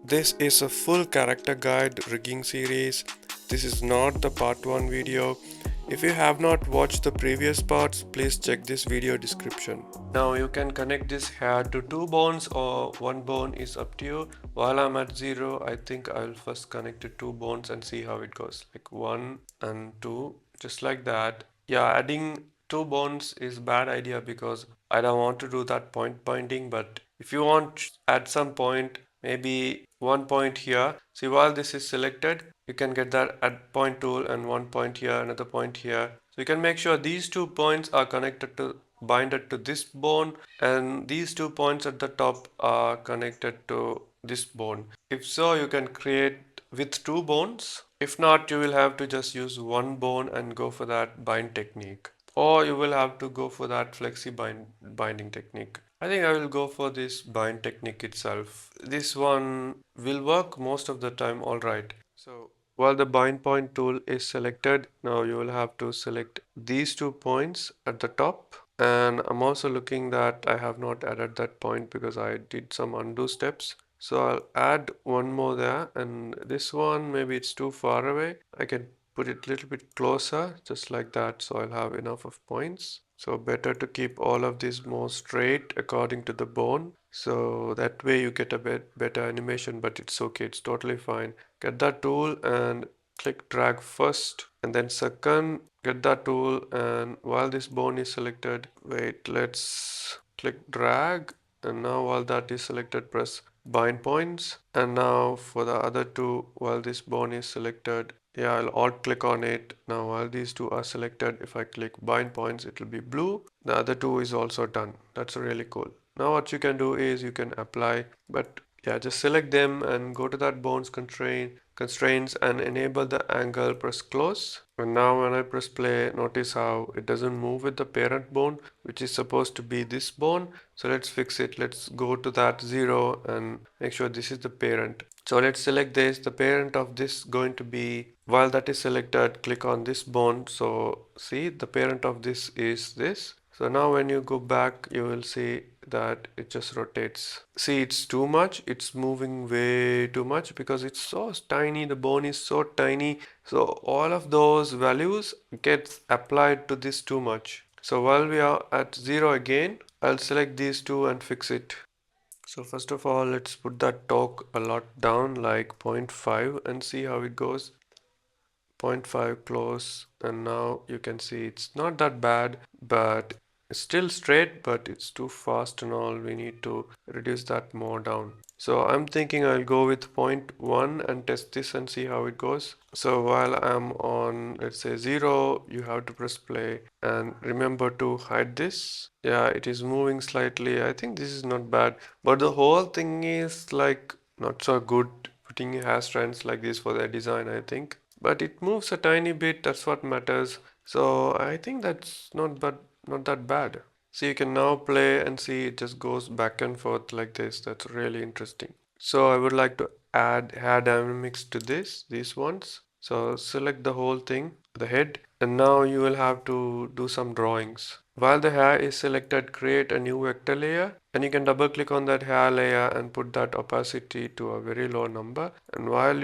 This is a full character guide rigging series. This is not the part 1 video. If you have not watched the previous parts, please check this video description. Now you can connect this hair to two bones or one bone is up to you. While I'm at 0, I think I'll first connect it to two bones and see how it goes. Like 1 and 2, just like that. Yeah, adding two bones is bad idea because I don't want to do that point binding, but if you want at some point, maybe one point here. See, while this is selected, you can get that at point tool and one point here, another point here. So you can make sure these 2 points are connected to binded to this bone and these 2 points at the top are connected to this bone. If so, you can create with two bones. If not, you will have to just use one bone and go for that bind technique. Or you will have to go for that binding technique. I think I will go for this bind technique itself. This one will work most of the time alright. So while the bind point tool is selected, now you will have to select these 2 points at the top. And I'm also looking that I have not added that point because I did some undo steps. So I'll add one more there, and this one maybe it's too far away. I can put it a little bit closer just like that, so I'll have enough of points. So better to keep all of these more straight according to the bone, so that way you get a bit better animation. But it's okay, it's totally fine. Get that tool and click drag first, and then second get that tool, and while this bone is selected, wait, let's click drag, and now while that is selected, press bind points. And now for the other two, while this bone is selected, yeah, I'll alt click on it. Now while these two are selected, if I click bind points, it will be blue. The other two is also done. That's really cool. Now what you can do is you can apply, but yeah, just select them and go to that bones constraints and enable the angle, press close. And now when I press play, notice how it doesn't move with the parent bone, which is supposed to be this bone. So let's fix it. Let's go to that 0 and make sure this is the parent. So let's select this. The parent of this going to be, while that is selected, click on this bone. So see, the parent of this is this. So now when you go back, you will see that it just rotates. See, it's too much. It's moving way too much because it's so tiny. The bone is so tiny. So all of those values gets applied to this too much. So while we are at 0 again, I'll select these two and fix it. So first of all, let's put that torque a lot down, like 0.5, and see how it goes. 0.5 close, and now you can see it's not that bad, but it's still straight, but it's too fast and all. We need to reduce that more down. So I'm thinking I'll go with 0.1 and test this and see how it goes. So while I'm on, let's say 0, you have to press play and remember to hide this. Yeah, it is moving slightly. I think this is not bad, but the whole thing is like not so good putting hair strands like this for their design, I think. But it moves a tiny bit, that's what matters. So I think that's not that bad. So you can now play and see it just goes back and forth like this. That's really interesting. So I would like to add hair dynamics to these ones. So select the whole thing, the head, and now you will have to do some drawings. While the hair is selected, create a new vector layer, and you can double click on that hair layer and put that opacity to a very low number. And while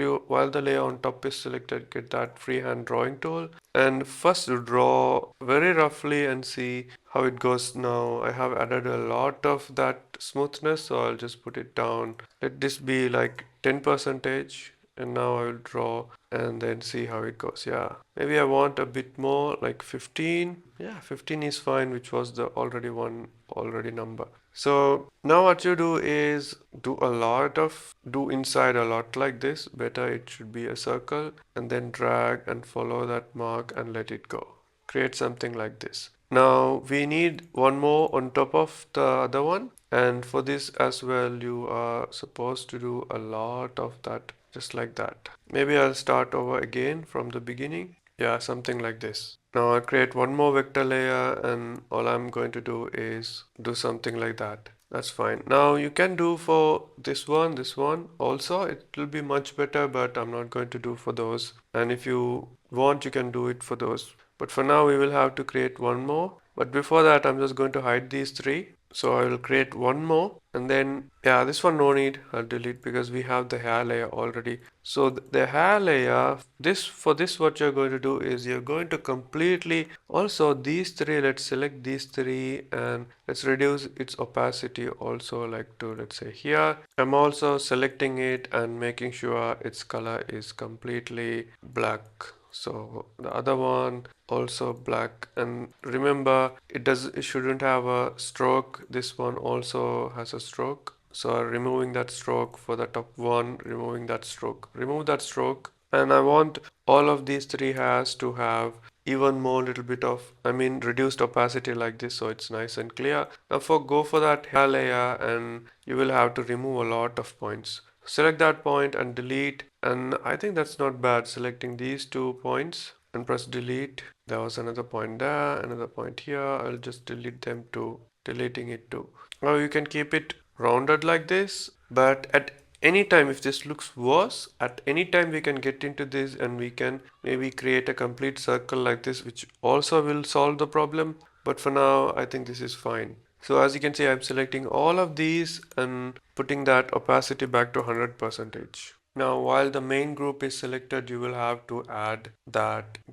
the layer on top is selected, get that freehand drawing tool and first draw very roughly and see how it goes. Now I have added a lot of that smoothness, so I'll just put it down. Let this be like 10 percentage, and now I will draw and then see how it goes. Yeah, maybe I want a bit more, like 15. Yeah, 15 is fine, which was the already number. So now what you do is do inside a lot like this. Better it should be a circle, and then drag and follow that mark and let it go. Create something like this. Now we need one more on top of the other one, and for this as well you are supposed to do a lot of that, just like that. Maybe I'll start over again from the beginning. Yeah, something like this. Now I'll create one more vector layer, and all I'm going to do is do something like that. That's fine. Now you can do for this one also. It will be much better, but I'm not going to do for those. And if you want, you can do it for those. But for now, we will have to create one more. But before that, I'm just going to hide these three. So I will create one more, and then yeah, this one no need, I'll delete because we have the hair layer already. So the hair layer, this for this what you're going to do is you're going to completely also these three, let's select these three and let's reduce its opacity also, like to let's say here. I'm also selecting it and making sure its color is completely black. So the other one also black, and remember it shouldn't have a stroke. This one also has a stroke, so removing that stroke for the top one, removing that stroke, remove that stroke. And I want all of these three hairs to have even more little bit of, I mean, reduced opacity like this, so it's nice and clear. Now go for that hair layer, and you will have to remove a lot of points. Select that point and delete, and I think that's not bad, selecting these 2 points and press delete. There was another point there, another point here. I'll just delete them too, deleting it too. Now you can keep it rounded like this, but at any time if this looks worse, at any time we can get into this and we can maybe create a complete circle like this, which also will solve the problem. But for now I think this is fine. So as you can see, I'm selecting all of these and putting that opacity back to 100%. Now while the main group is selected, you will have to add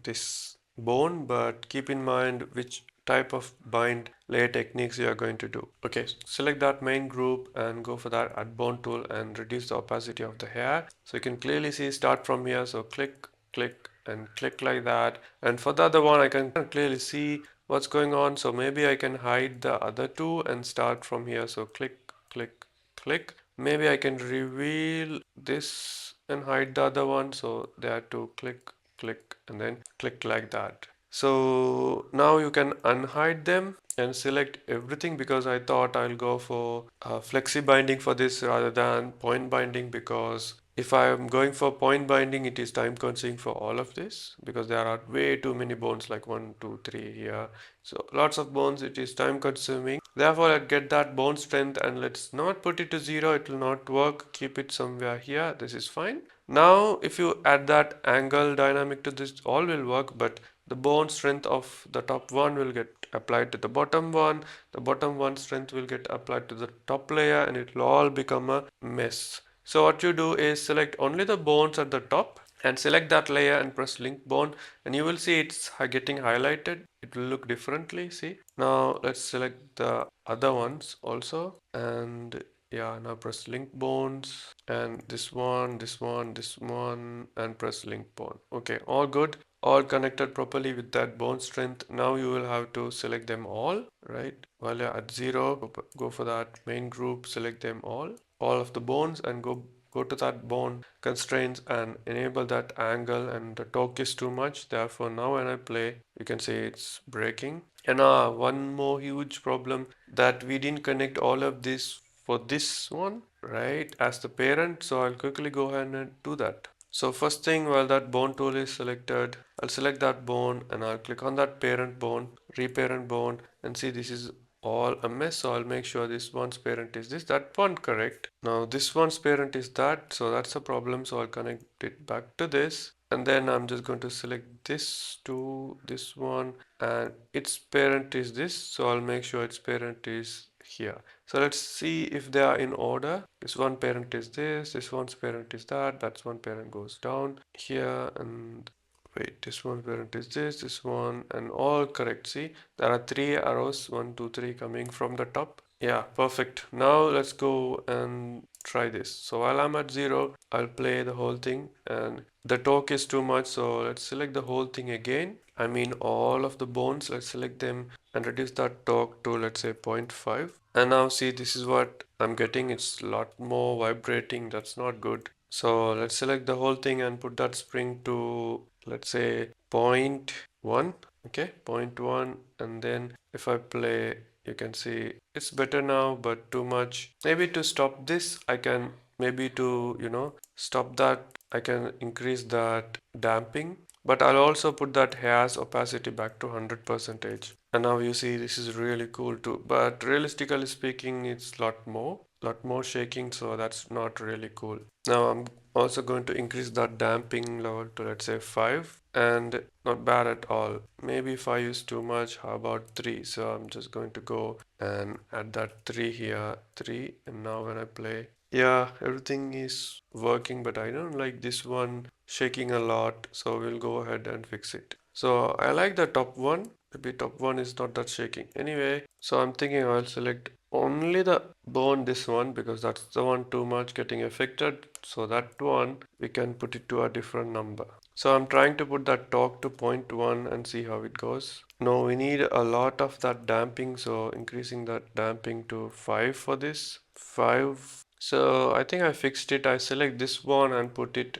this bone, but keep in mind which type of bind layer techniques you are going to do. Okay, select that main group and go for that add bone tool and reduce the opacity of the hair. So you can clearly see start from here. So click, click and click like that. And for the other one, I can clearly see what's going on. So maybe I can hide the other two and start from here. So click, click, click. Maybe I can reveal this and hide the other one. So there to click, click and then click like that. So now you can unhide them and select everything, because I thought I'll go for flexi binding for this rather than point binding, because if I am going for point binding, it is time consuming for all of this because there are way too many bones, like 1, 2, 3 here. So lots of bones, it is time consuming. Therefore, let's get that bone strength and let's not put it to 0. It will not work. Keep it somewhere here. This is fine. Now, if you add that angle dynamic to this, all will work, but the bone strength of the top one will get applied to the bottom one. The bottom one strength will get applied to the top layer, and it will all become a mess. So what you do is select only the bones at the top and select that layer and press link bone, and you will see it's getting highlighted. It will look differently. See, now let's select the other ones also, and yeah, now press link bones and this one, this one, this one, and press link bone. Okay, all good, all connected properly with that bone strength. Now you will have to select them all, right? While you're at 0, go for that main group, select them all of the bones, and go to that bone constraints and enable that angle, and the torque is too much. Therefore now when I play, you can see it's breaking. And one more huge problem, that we didn't connect all of this for this one, right, as the parent. So I'll quickly go ahead and do that. So first thing, while that bone tool is selected, I'll select that bone and I'll click on that parent bone, reparent bone, and see this is all a mess. So I'll make sure this one's parent is this, that one correct. Now this one's parent is that, so that's a problem. So I'll connect it back to this, and then I'm just going to select this to this one, and its parent is this. So I'll make sure its parent is here. So let's see if they are in order. This one parent is this one's parent is that, that's one parent goes down here, and wait, this one parent is this one, and all correct. See, there are 3 arrows, 1, 2, 3 coming from the top. Yeah, perfect. Now let's go and try this. So while I'm at 0, I'll play the whole thing, and the torque is too much. So let's select the whole thing again. I mean all of the bones, let's select them and reduce that torque to let's say 0.5. And now see, this is what I'm getting. It's a lot more vibrating. That's not good. So let's select the whole thing and put that spring to let's say zero point 0.1. Okay, 0.1, and then if I play, you can see it's better now, but too much. Maybe to stop this, I can maybe to stop that, I can increase that damping, but I'll also put that hair's opacity back to 100%. And now you see this is really cool too, but realistically speaking, it's a lot more. lot more shaking, so that's not really cool. Now I'm also going to increase that damping level to, let's say, 5, and not bad at all. Maybe 5 is too much. How about 3? So I'm just going to go and add that 3 here, 3, and now when I play, yeah, everything is working, but I don't like this one shaking a lot, so we'll go ahead and fix it. So I like the top one. Maybe top one is not that shaking. Anyway, so I'm thinking I'll select only the bone, this one, because that's the one too much getting affected. So that one we can put it to a different number. So I'm trying to put that torque to 0.1 and see how it goes. No, we need a lot of that damping, so increasing that damping to 5 for this. 5. So I think I fixed it. I select this one and put it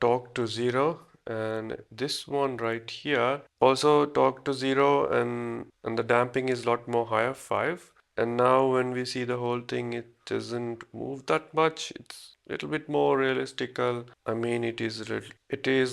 torque to 0, and this one right here also torque to 0, and the damping is a lot more higher, 5. And now when we see the whole thing, it doesn't move that much. It's a little bit more realistical. I mean, it is a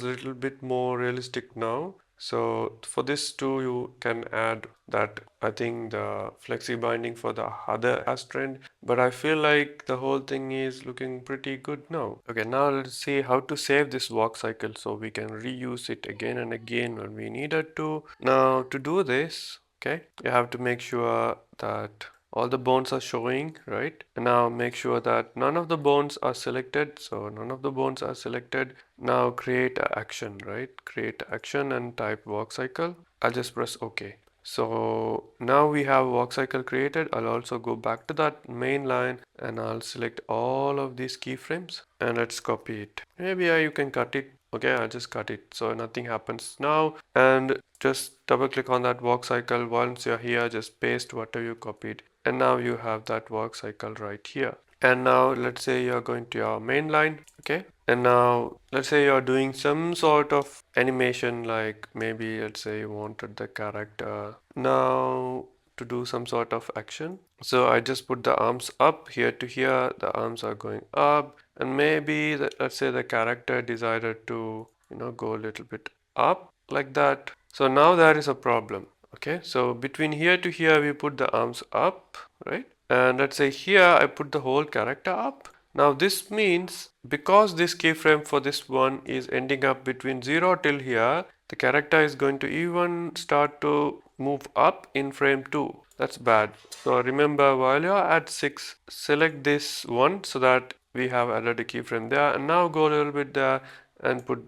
little bit more realistic now. So for this too, you can add that, I think, the flexi binding for the other as trend, but I feel like the whole thing is looking pretty good now. Okay, now let's see how to save this walk cycle so we can reuse it again and again when we needed to. Now to do this, okay, you have to make sure that all the bones are showing, right? And now make sure that none of the bones are selected. So none of the bones are selected. Now create a action, right? Create action and type walk cycle. I'll just press OK. So now we have walk cycle created. I'll also go back to that main line and I'll select all of these keyframes and let's copy it. Maybe you can cut it. Okay, I'll just cut it so nothing happens now, and just double click on that walk cycle. Once you're here, just paste whatever you copied, and now you have that walk cycle right here. And now let's say you're going to your main line, okay, and now let's say you're doing some sort of animation, like maybe let's say you wanted the character now to do some sort of action. So I just put the arms up here to here, the arms are going up, and maybe let's say the character decided to, go a little bit up like that. So now there is a problem. Okay, so between here to here we put the arms up, right? And let's say here I put the whole character up. Now this means because this keyframe for this one is ending up between 0 till here, the character is going to even start to move up in frame 2. That's bad. So remember, while you're at 6, select this one so that we have added a keyframe there, and now go a little bit there and put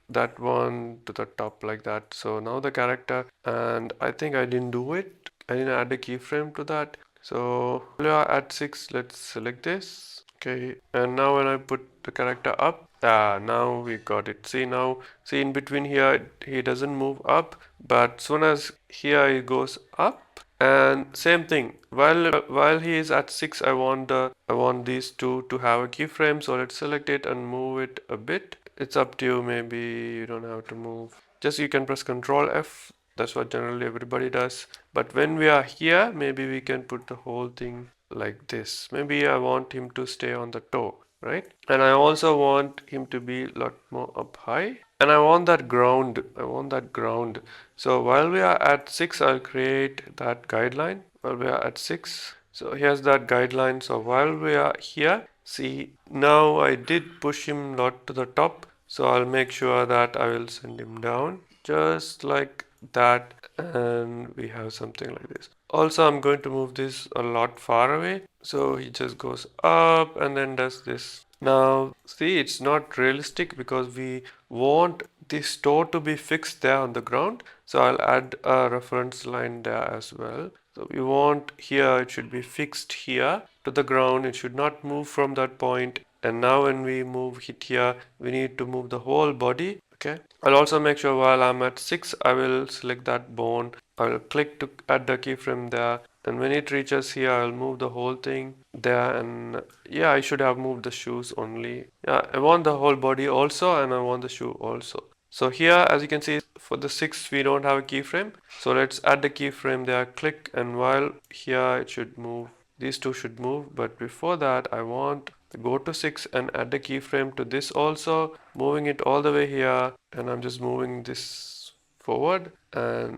that one to the top like that. So now the character, and I think I didn't do it. I didn't add a keyframe to that. So we are at 6, let's select this. Okay, and now when I put the character up, now we got it. See in between here, he doesn't move up, but soon as here he goes up, and same thing. While he is at 6, I want these two to have a keyframe. So let's select it and move it a bit. It's up to you. Maybe you don't have to move. Just you can press Control F. That's what generally everybody does. But when we are here, maybe we can put the whole thing like this. Maybe I want him to stay on the toe, right? And I also want him to be a lot more up high. And I want that ground. So while we are at 6, I'll create that guideline. While we are at 6. So here's that guideline. So while we are here, see, now I did push him a lot to the top. So I'll make sure that I will send him down just like that, and we have something like this. Also, I'm going to move this a lot far away, so he just goes up and then does this. Now see, it's not realistic because we want this toe to be fixed there on the ground, so I'll add a reference line there as well. So we want here, it should be fixed here to the ground, it should not move from that point. And now when we move it here, we need to move the whole body. Okay, I'll also make sure while I'm at 6, I will select that bone. I will click to add the keyframe there, and when it reaches here, I'll move the whole thing there. And yeah, I should have moved the shoes only. Yeah, I want the whole body also, and I want the shoe also. So here, as you can see, for the 6, we don't have a keyframe. So let's add the keyframe there, click, and while here it should move, these two should move. But before that, I want to go to 6 and add the keyframe to this also, moving it all the way here. And I'm just moving this forward, and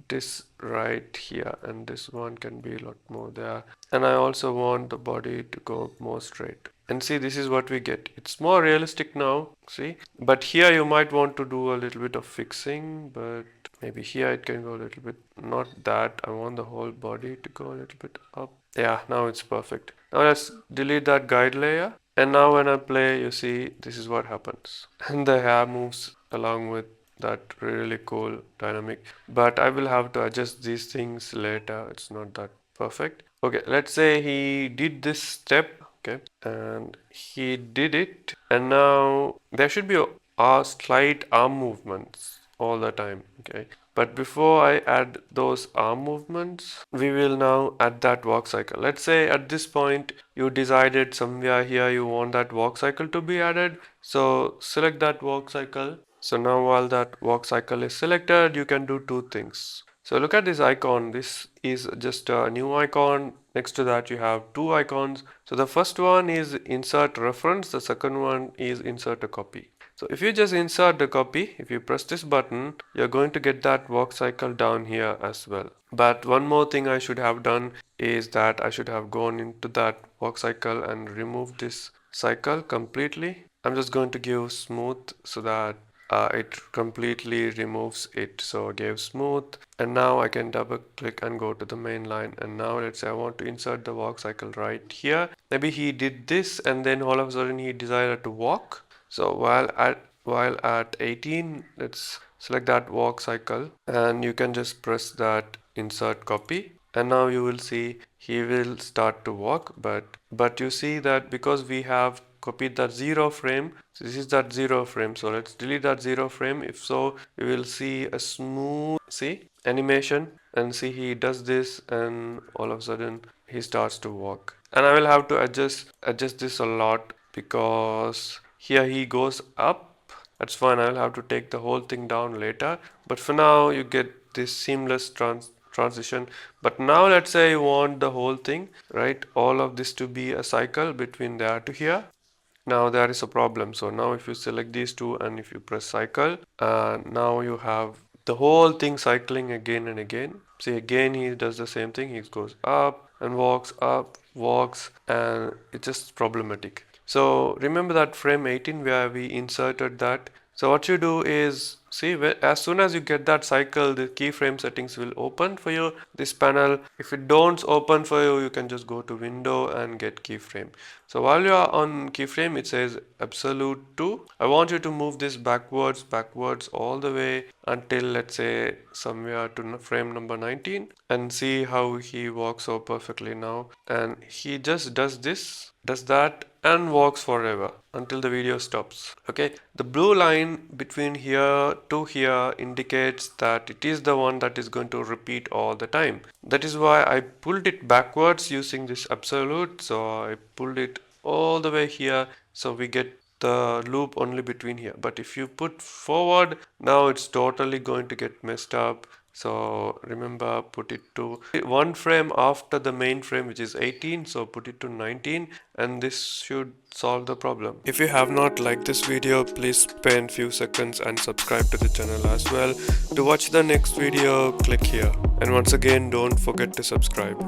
this right here, and this one can be a lot more there. And I also want the body to go more straight. And see, this is what we get. It's more realistic now, see? But here you might want to do a little bit of fixing, but maybe here it can go a little bit, not that. I want the whole body to go a little bit up. Yeah, now it's perfect. Now let's delete that guide layer. And now when I play, you see, this is what happens. And the hair moves along with that really cool dynamic. But I will have to adjust these things later. It's not that perfect. Okay, let's say he did this step. Okay, and he did it. And now there should be a slight arm movements all the time. Okay, but before I add those arm movements, we will now add that walk cycle. Let's say at this point you decided somewhere here you want that walk cycle to be added. So select that walk cycle. So now while that walk cycle is selected, you can do two things. So look at this icon. This is just a new icon. Next to that you have two icons. So the first one is insert reference. The second one is insert a copy. So if you just insert the copy, if you press this button, you're going to get that walk cycle down here as well. But one more thing I should have done is that I should have gone into that walk cycle and removed this cycle completely. I'm just going to give smooth so that it completely removes it. So I gave smooth, and now I can double click and go to the main line. And now let's say I want to insert the walk cycle right here. Maybe he did this and then all of a sudden he decided to walk. So while at 18, let's select that walk cycle, and you can just press that insert copy, and now you will see he will start to walk. But you see that because we have copied that 0 frame, so this is that 0 frame, so let's delete that 0 frame. If so, we will see a smooth animation, and see he does this and all of a sudden he starts to walk. And I will have to adjust this a lot because here he goes up. That's fine, I'll have to take the whole thing down later, but for now you get this seamless transition. But now let's say you want the whole thing, right, all of this to be a cycle between there to here. Now there is a problem. So now if you select these two and if you press cycle, now you have the whole thing cycling again and again. See, again he does the same thing. He goes up, walks, and it's just problematic. So remember that frame 18 where we inserted that. So what you do is, see, as soon as you get that cycle, the keyframe settings will open for you, this panel. If it don't open for you, you can just go to window and get keyframe. So while you are on keyframe, it says absolute 2. I want you to move this backwards all the way until, let's say, somewhere to frame number 19, and see how he walks so perfectly now. And he just does that and walks forever until the video stops. Okay, the blue line between here to here indicates that it is the one that is going to repeat all the time. That is why I pulled it backwards using this absolute. So I pulled it all the way here, so we get the loop only between here. But if you put forward, now it's totally going to get messed up. So remember, put it to one frame after the main frame, which is 18. So put it to 19, and this should solve the problem. If you have not liked this video, please spend few seconds and subscribe to the channel as well. To watch the next video, click here. And once again, don't forget to subscribe.